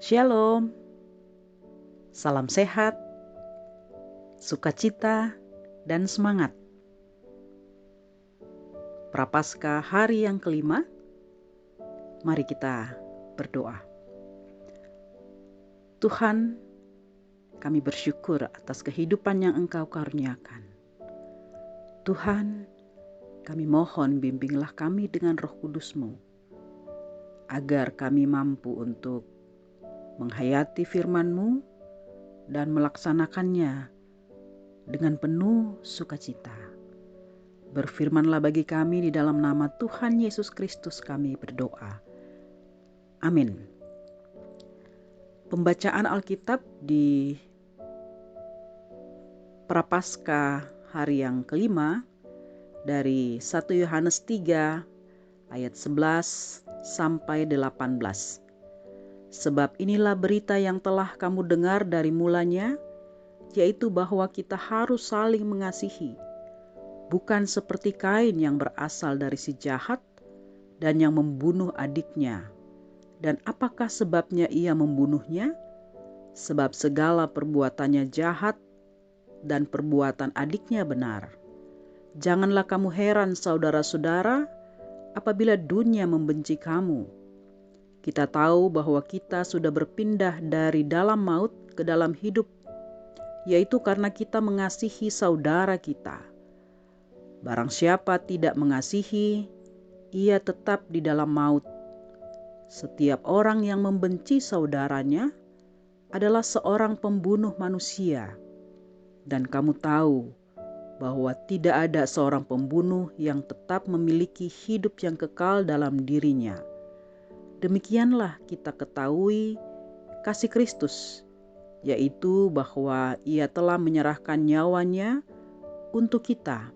Shalom, salam sehat, sukacita, dan semangat. Prapaskah hari yang kelima, mari kita berdoa. Tuhan, kami bersyukur atas kehidupan yang Engkau karuniakan. Tuhan, kami mohon bimbinglah kami dengan Roh Kudus-Mu, agar kami mampu untuk menghayati firman-Mu dan melaksanakannya dengan penuh sukacita. Berfirmanlah bagi kami di dalam nama Tuhan Yesus Kristus kami berdoa. Amin. Pembacaan Alkitab di Prapaskah hari yang kelima dari 1 Yohanes 3 ayat 11 sampai 18. Sebab inilah berita yang telah kamu dengar dari mulanya, yaitu bahwa kita harus saling mengasihi, bukan seperti Kain yang berasal dari si jahat dan yang membunuh adiknya. Dan apakah sebabnya ia membunuhnya? Sebab segala perbuatannya jahat dan perbuatan adiknya benar. Janganlah kamu heran, saudara-saudara, apabila dunia membenci kamu. Kita tahu bahwa kita sudah berpindah dari dalam maut ke dalam hidup, yaitu karena kita mengasihi saudara kita. Barang siapa tidak mengasihi, ia tetap di dalam maut. Setiap orang yang membenci saudaranya adalah seorang pembunuh manusia. Dan kamu tahu bahwa tidak ada seorang pembunuh yang tetap memiliki hidup yang kekal dalam dirinya. Demikianlah kita ketahui kasih Kristus, yaitu bahwa Ia telah menyerahkan nyawanya untuk kita.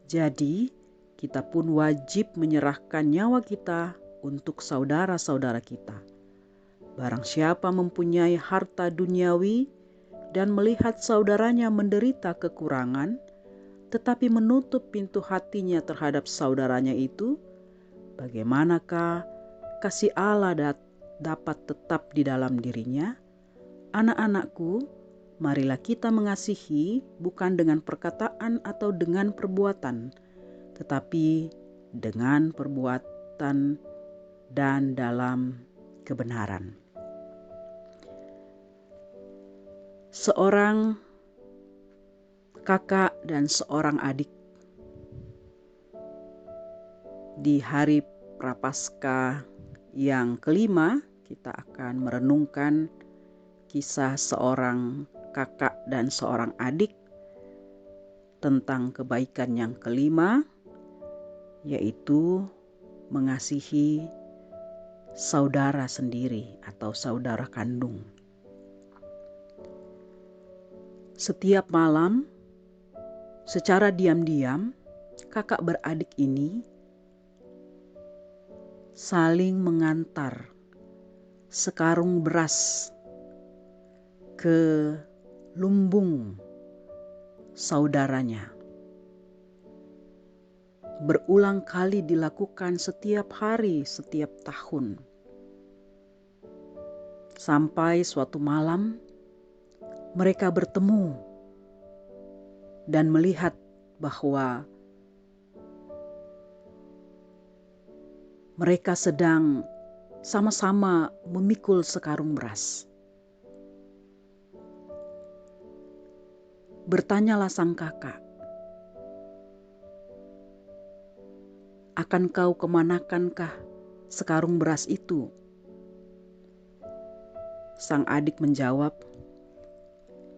Jadi, kita pun wajib menyerahkan nyawa kita untuk saudara-saudara kita. Barang siapa mempunyai harta duniawi dan melihat saudaranya menderita kekurangan, tetapi menutup pintu hatinya terhadap saudaranya itu, bagaimanakah kasih Allah dapat tetap di dalam dirinya? Anak-anakku, marilah kita mengasihi bukan dengan perkataan atau dengan perbuatan, tetapi dengan perbuatan dan dalam kebenaran. Seorang kakak dan seorang adik di hari Prapaskah yang kelima, kita akan merenungkan kisah seorang kakak dan seorang adik tentang kebaikan yang kelima, yaitu mengasihi saudara sendiri atau saudara kandung. Setiap malam, secara diam-diam, kakak beradik ini saling mengantar sekarung beras ke lumbung saudaranya. Berulang kali dilakukan setiap hari, setiap tahun. Sampai suatu malam mereka bertemu dan melihat bahwa mereka sedang sama-sama memikul sekarung beras. Bertanyalah sang kakak, "Akan kau kemanakankah sekarung beras itu?" Sang adik menjawab,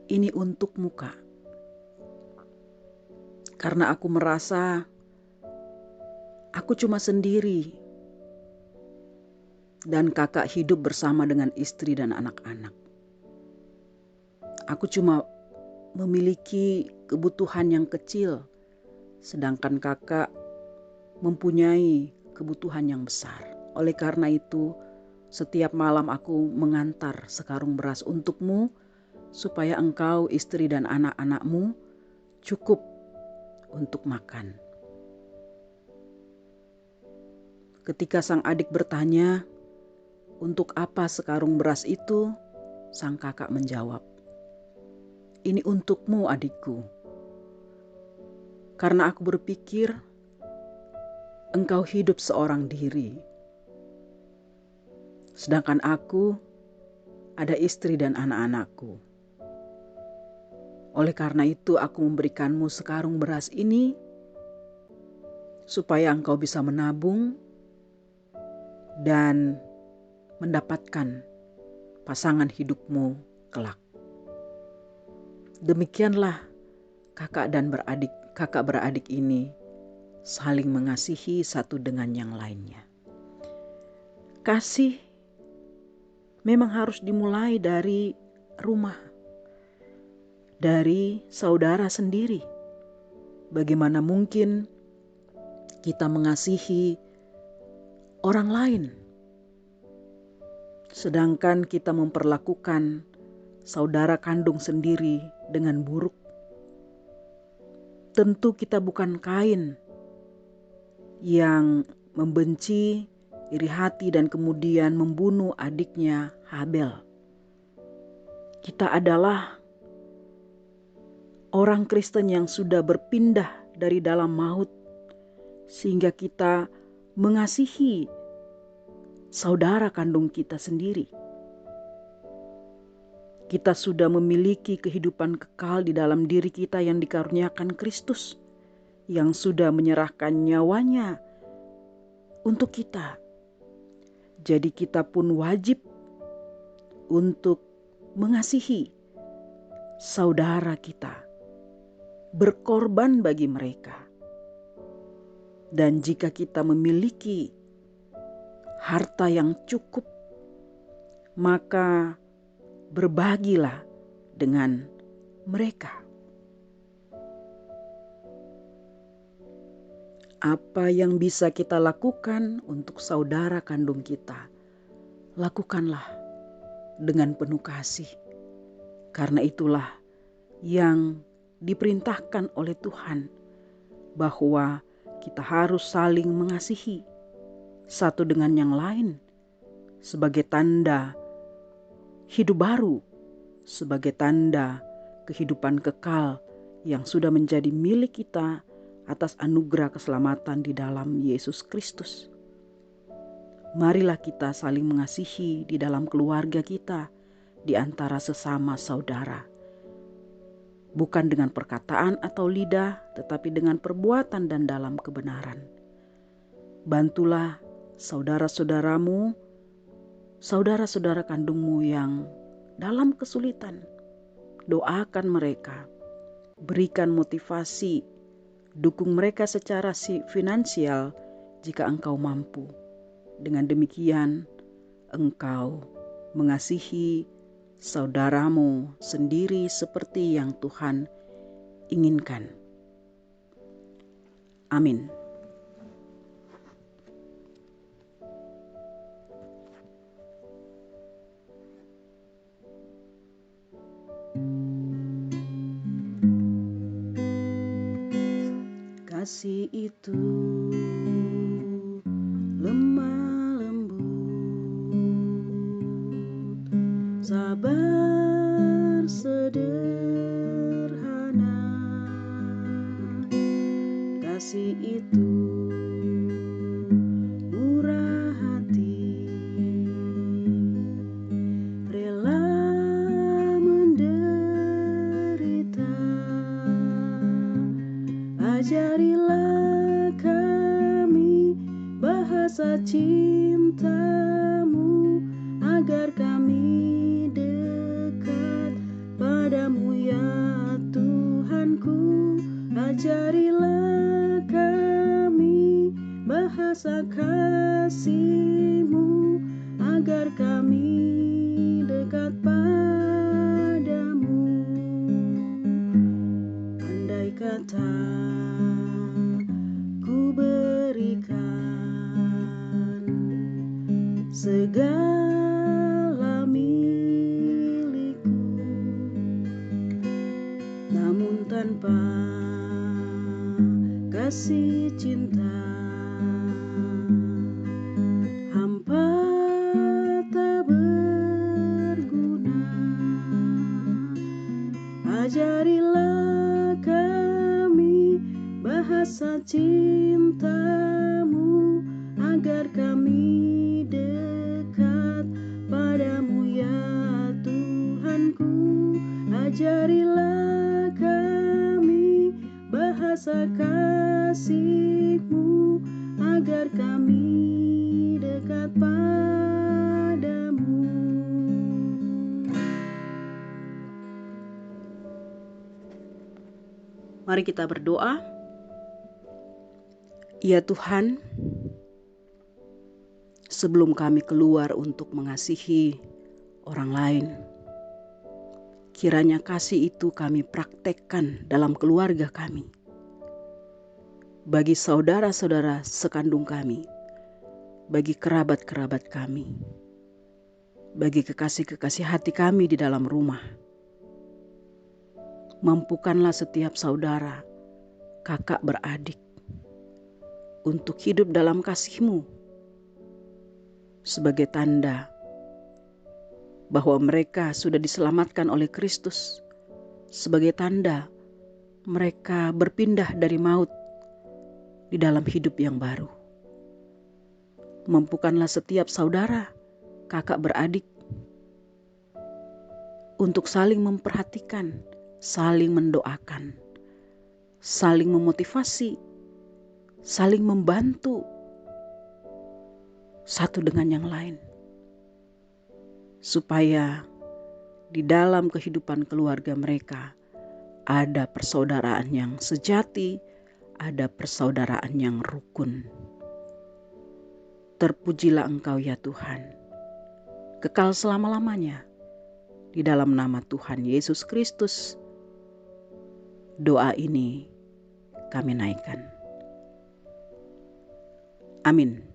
"Ini untukmu, Kak. Karena aku merasa aku cuma sendiri dan kakak hidup bersama dengan istri dan anak-anak. Aku cuma memiliki kebutuhan yang kecil, sedangkan kakak mempunyai kebutuhan yang besar. Oleh karena itu, setiap malam aku mengantar sekarung beras untukmu, supaya engkau, istri dan anak-anakmu cukup untuk makan. Ketika sang adik bertanya, "Untuk apa sekarung beras itu?" Sang kakak menjawab, "Ini untukmu, adikku. Karena aku berpikir engkau hidup seorang diri. Sedangkan aku ada istri dan anak-anakku. Oleh karena itu aku memberikanmu sekarung beras ini supaya engkau bisa menabung dan mendapatkan pasangan hidupmu kelak." Demikianlah kakak beradik ini saling mengasihi satu dengan yang lainnya. Kasih memang harus dimulai dari rumah, dari saudara sendiri. Bagaimana mungkin kita mengasihi orang lain, sedangkan kita memperlakukan saudara kandung sendiri dengan buruk? Tentu kita bukan Kain yang membenci, iri hati, dan kemudian membunuh adiknya Habel. Kita adalah orang Kristen yang sudah berpindah dari dalam maut, sehingga kita mengasihi saudara kandung kita sendiri. Kita sudah memiliki kehidupan kekal di dalam diri kita yang dikaruniakan Kristus, yang sudah menyerahkan nyawanya untuk kita. Jadi kita pun wajib untuk mengasihi saudara kita, berkorban bagi mereka. Dan jika kita memiliki harta yang cukup, maka berbagilah dengan mereka. Apa yang bisa kita lakukan untuk saudara kandung kita, lakukanlah dengan penuh kasih. Karena itulah yang diperintahkan oleh Tuhan, bahwa kita harus saling mengasihi satu dengan yang lain sebagai tanda hidup baru, sebagai tanda kehidupan kekal yang sudah menjadi milik kita atas anugerah keselamatan di dalam Yesus Kristus. Marilah kita saling mengasihi di dalam keluarga kita, di antara sesama saudara. Bukan dengan perkataan atau lidah, tetapi dengan perbuatan dan dalam kebenaran. Bantulah saudara-saudaramu, saudara-saudara kandungmu yang dalam kesulitan. Doakan mereka, berikan motivasi, dukung mereka secara finansial jika engkau mampu. Dengan demikian, engkau mengasihi saudaramu sendiri seperti yang Tuhan inginkan. Amin. Kasih itu lemah lembut, sabar sederhana. Kasih itu murah hati, rela menderita. Ajarilah kami bahasa cintamu, agar kami dekat padamu ya Tuhanku. Ajarilah kami bahasa kasih-Mu, agar kami dekat padamu. harta ku berikan, segala milikku, namun tanpa kasih cinta hampa tak berguna. Ajarilah kami bahasa cintamu, agar kami dekat padamu ya Tuhanku. Ajarilah kami bahasa kasih-Mu, agar kami dekat padamu. Mari kita berdoa. Ya Tuhan, sebelum kami keluar untuk mengasihi orang lain, kiranya kasih itu kami praktekkan dalam keluarga kami, bagi saudara-saudara sekandung kami, bagi kerabat-kerabat kami, bagi kekasih-kekasih hati kami di dalam rumah. Mampukanlah setiap saudara, kakak beradik, untuk hidup dalam kasih-Mu sebagai tanda bahwa mereka sudah diselamatkan oleh Kristus, sebagai tanda mereka berpindah dari maut di dalam hidup yang baru. Mampukanlah setiap saudara, kakak beradik, untuk saling memperhatikan, saling mendoakan, saling memotivasi, saling membantu satu dengan yang lain, supaya di dalam kehidupan keluarga mereka ada persaudaraan yang sejati, ada persaudaraan yang rukun. Terpujilah Engkau ya Tuhan, kekal selama-lamanya. Di dalam nama Tuhan Yesus Kristus, doa ini kami naikkan. Amin.